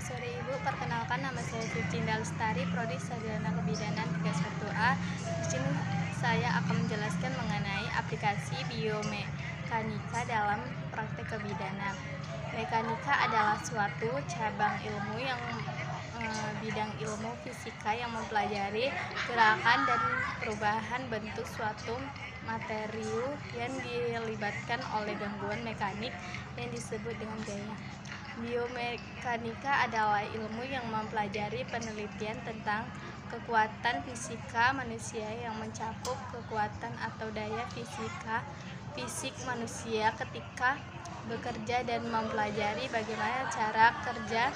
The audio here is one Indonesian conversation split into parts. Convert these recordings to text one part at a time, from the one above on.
Selamat sore Ibu, perkenalkan nama saya Sucinda Lestari, Prodi Sarjana Kebidanan 31A. Di sini saya akan menjelaskan mengenai aplikasi biomekanika dalam praktek kebidanan. Mekanika adalah suatu cabang ilmu yang bidang ilmu fisika yang mempelajari gerakan dan perubahan bentuk suatu material yang dilibatkan oleh gangguan mekanik yang disebut dengan gaya. Biomekanika adalah ilmu yang mempelajari penelitian tentang kekuatan fisika manusia yang mencakup kekuatan atau daya fisik manusia ketika bekerja dan mempelajari bagaimana cara kerja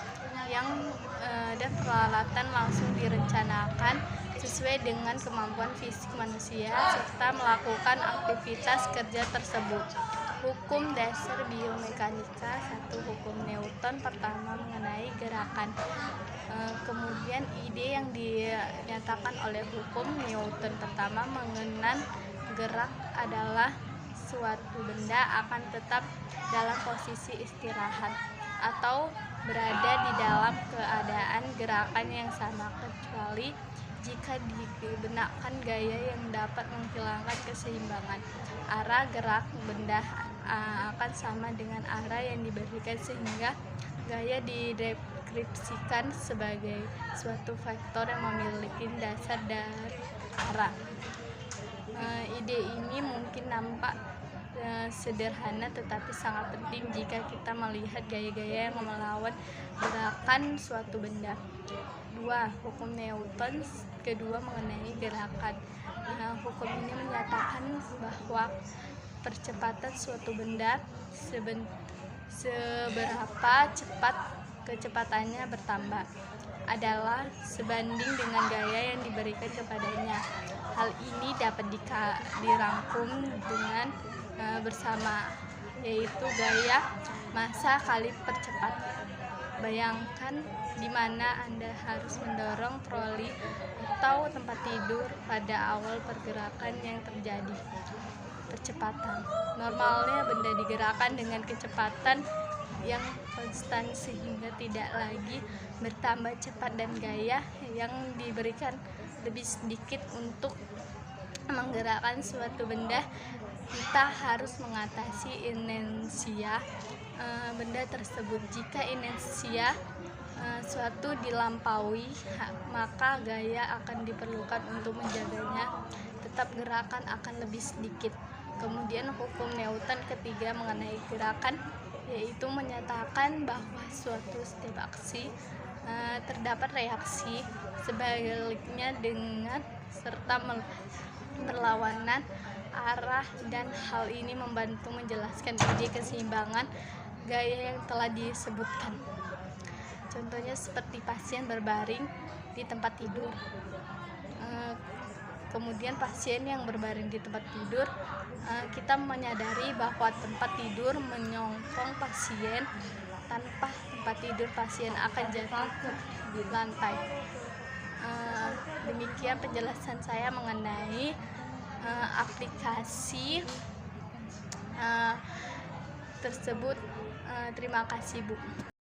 dan peralatan langsung direncanakan sesuai dengan kemampuan fisik manusia serta melakukan aktivitas kerja tersebut. Hukum dasar biomekanika 1. Hukum Newton pertama mengenai gerakan. Kemudian ide yang dinyatakan oleh hukum Newton pertama mengenai gerak adalah suatu benda akan tetap dalam posisi istirahat atau berada di dalam keadaan gerakan yang sama kecuali jika digunakan gaya yang dapat menghilangkan keseimbangan. Arah gerak benda akan sama dengan arah yang diberikan sehingga gaya dideskripsikan sebagai suatu vektor yang memiliki dasar dari arah. Ide ini mungkin nampak sederhana tetapi sangat penting jika kita melihat gaya-gaya yang melawan gerakan suatu benda. 2. Hukum Newton kedua mengenai gerakan. Hukum ini menyatakan bahwa percepatan suatu benda seberapa cepat kecepatannya bertambah adalah sebanding dengan gaya yang diberikan kepadanya. Hal ini dapat dirangkum dengan bersama, yaitu gaya massa kali percepatan. Bayangkan di mana Anda harus mendorong troli atau tempat tidur pada awal pergerakan yang terjadi. Percepatan. Normalnya benda digerakkan dengan kecepatan yang konstan sehingga tidak lagi bertambah cepat dan gaya yang diberikan lebih sedikit untuk menggerakkan suatu benda. Kita harus mengatasi inersia benda tersebut. Jika inersia suatu dilampaui, maka gaya akan diperlukan untuk menjaganya. Tetap gerakan akan lebih sedikit. Kemudian hukum Newton ketiga mengenai gerakan, yaitu menyatakan bahwa suatu setiap aksi terdapat reaksi sebaliknya dengan serta berlawanan arah, dan hal ini membantu menjelaskan ide keseimbangan gaya yang telah disebutkan. Contohnya seperti pasien berbaring di tempat tidur. Kemudian pasien yang berbaring di tempat tidur, kita menyadari bahwa tempat tidur menyongkong pasien. Tanpa tempat tidur pasien akan jatuh ke lantai. Demikian penjelasan saya mengenai aplikasi tersebut. Terima kasih Bu.